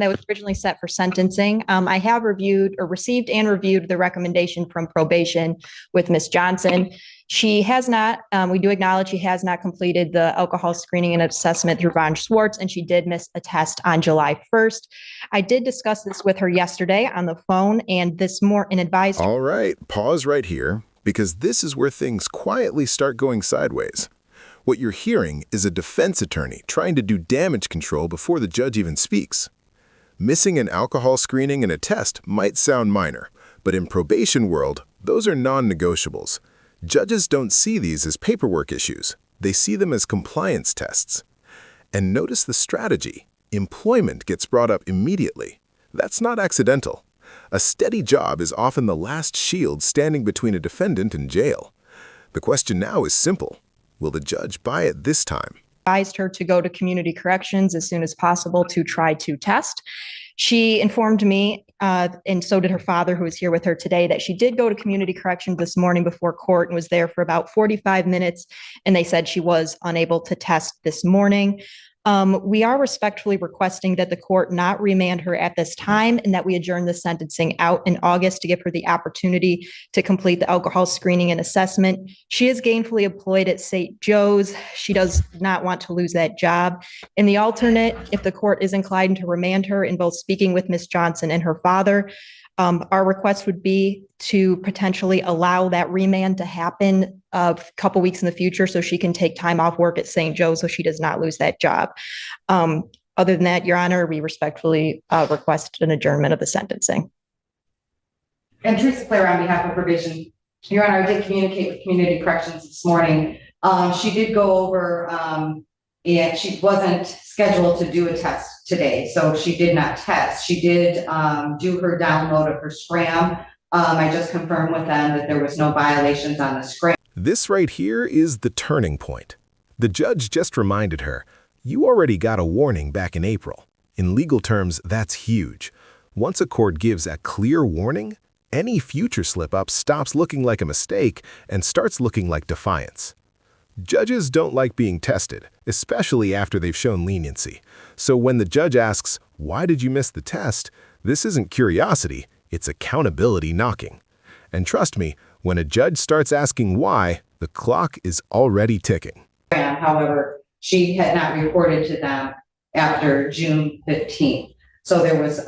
that was originally set for sentencing. I have received and reviewed the recommendation from probation with Ms. Johnson. She has not, we do acknowledge she has not completed the alcohol screening and assessment through Von Schwartz, and she did miss a test on July 1st. I did discuss this with her yesterday on the phone, and this more an advised. All right, pause right here, because this is where things quietly start going sideways. What you're hearing is a defense attorney trying to do damage control before the judge even speaks. Missing an alcohol screening and a test might sound minor, but in probation world, those are non-negotiables. Judges don't see these as paperwork issues. They see them as compliance tests. And notice the strategy. Employment gets brought up immediately. That's not accidental. A steady job is often the last shield standing between a defendant and jail. The question now is simple. Will the judge buy it this time? Advised her to go to community corrections as soon as possible to try to test. She informed me, and so did her father, who is here with her today, that she did go to community corrections this morning before court and was there for about 45 minutes, and they said she was unable to test this morning. We are respectfully requesting that the court not remand her at this time and that we adjourn the sentencing out in August to give her the opportunity to complete the alcohol screening and assessment. She is gainfully employed at St. Joe's. She does not want to lose that job. In the alternate, if the court is inclined to remand her in both speaking with Ms. Johnson and her father, our request would be to potentially allow that remand to happen a couple weeks in the future so she can take time off work at St. Joe's so she does not lose that job. Other than that, Your Honor, we respectfully request an adjournment of the sentencing. And Teresa Claire on behalf of probation. Your Honor, I did communicate with community corrections this morning. She did go over and she wasn't scheduled to do a test today, so she did not test. She did do her download of her scram. I just confirmed with them that there was no violations on the scram. This right here is the turning point. The judge just reminded her, you already got a warning back in April. In legal terms, that's huge. Once a court gives a clear warning, any future slip-up stops looking like a mistake and starts looking like defiance. Judges don't like being tested, especially after they've shown leniency. So when the judge asks, why did you miss the test? This isn't curiosity, it's accountability knocking. And trust me, when a judge starts asking why, the clock is already ticking. However, she had not reported to them after June 15th. So there was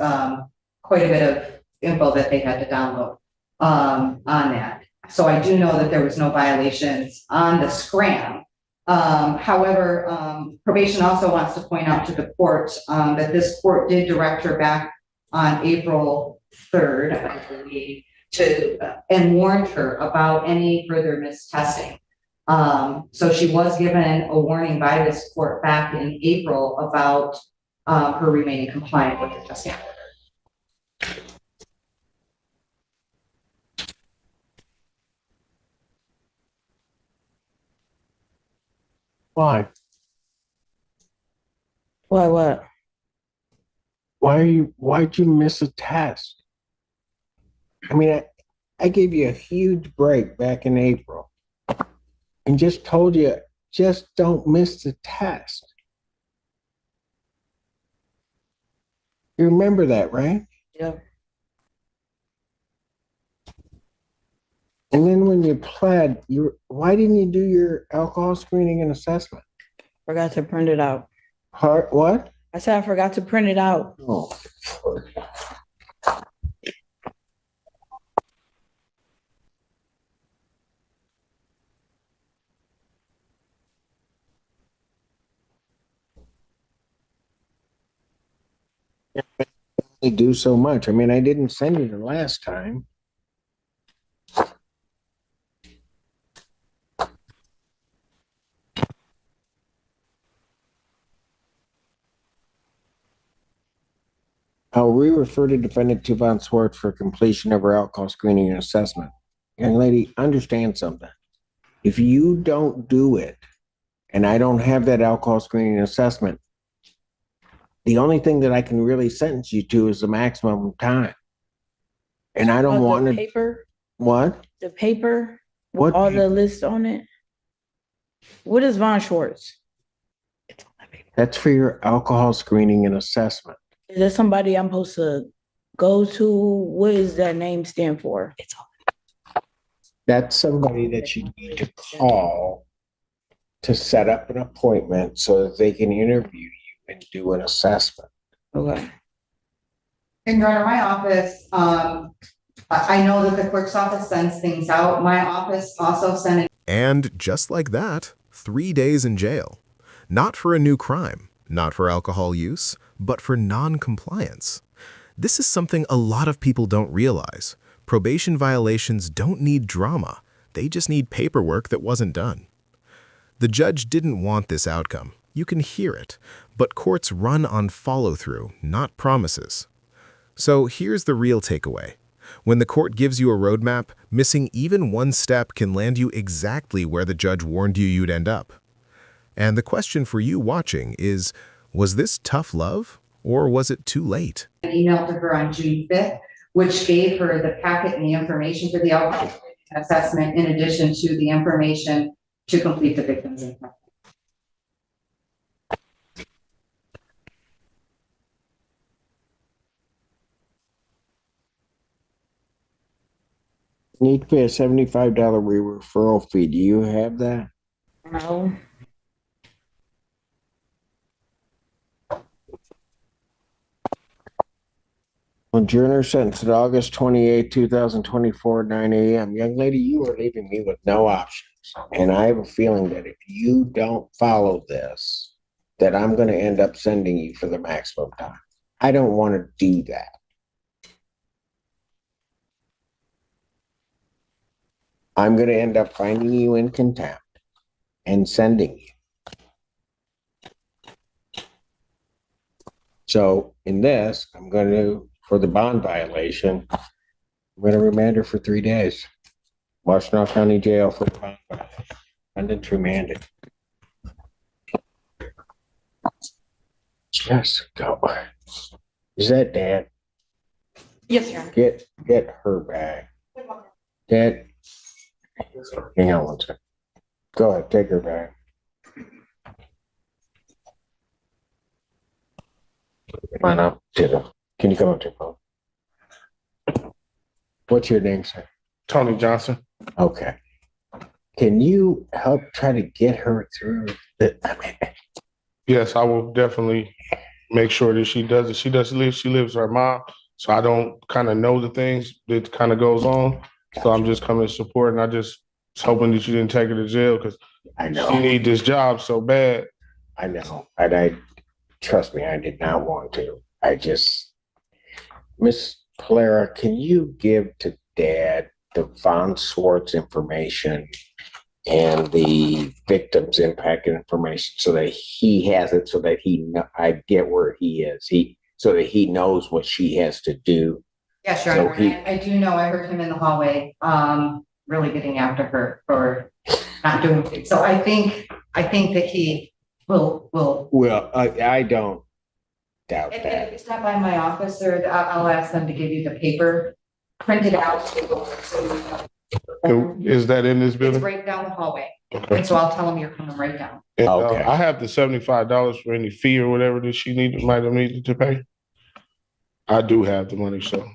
quite a bit of info that they had to download on that. So I do know that there was no violations on the scram. However, probation also wants to point out to the court that this court did direct her back on April 3rd, I believe, and warned her about any further mistesting. So she was given a warning by this court back in April about her remaining compliant with the testing order. Why? Why what? Why'd you miss a test? I mean, I gave you a huge break back in April and just told you, just don't miss the test. You remember that, right? Yeah. And then when you pled, why didn't you do your alcohol screening and assessment? Forgot to print it out. What? I said I forgot to print it out. Oh. They do so much. I mean, I didn't send you the last time. I'll re-refer to defendant to Von Schwartz for completion of her alcohol screening and assessment. Young lady, understand something. If you don't do it, and I don't have that alcohol screening and assessment, the only thing that I can really sentence you to is the maximum time. And I don't want the to. Paper? What? The paper? What With all paper? the lists on it? What is Von Schwartz? That's for your alcohol screening and assessment. Is there somebody I'm supposed to go to? What does that name stand for? That's somebody that you need to call to set up an appointment so that they can interview you and do an assessment. Okay. And Your Honor, my office, I know that the clerk's office sends things out. My office also sent it. And just like that, 3 days in jail. Not for a new crime, not for alcohol use, but for non-compliance. This is something a lot of people don't realize. Probation violations don't need drama. They just need paperwork that wasn't done. The judge didn't want this outcome. You can hear it. But courts run on follow-through, not promises. So here's the real takeaway. When the court gives you a roadmap, missing even one step can land you exactly where the judge warned you you'd end up. And the question for you watching is, was this tough love, or was it too late? An email to her on June 5th, which gave her the packet and the information for the alcohol assessment, in addition to the information to complete the victim's impact. Need to pay a $75 referral fee. Do you have that? No. Adjourner sentenced at August 28, 2024, 9 a.m. Young lady, you are leaving me with no options. And I have a feeling that if you don't follow this, that I'm going to end up sending you for the maximum time. I don't want to do that. I'm going to end up finding you in contempt and sending you. So in this, I'm going to, for the bond violation, I'm going to remand her for 3 days. Washtenaw County Jail for the bond violation. And then remanded. Just go. Is that Dad? Yes, Your Honor. Get her back. Dad, hang on one second. Go ahead, take her back. Come on up to the, can you come up to the phone? What's your name, sir? Tony Johnson. Okay. Can you help try to get her through the, Yes, I will definitely make sure that she does it. She lives with her mom, so I don't kind of know the things that kind of goes on. So I'm just coming to support, and I just was hoping that you didn't take her to jail because I know. she need this job so bad. I know. And I trust me, I did not want to. I just, Miss Clara, can you give to Dad the Von Swartz information and the victim's impact information so that he has it, so that I get where he is, so that he knows what she has to do. Yes, Your Honor. I do know, I heard him in the hallway, really getting after her for not doing things. So I think that he will. Well, I don't doubt If that. it's not by my office, sir, I'll ask them to give you the paper printed out. Is that in this It's building? right down the hallway. Okay. And so I'll tell them you're coming right down. And, Okay. I have the $75 for any fee or whatever that she might have needed to pay. I do have the money, so.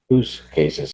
Whose case is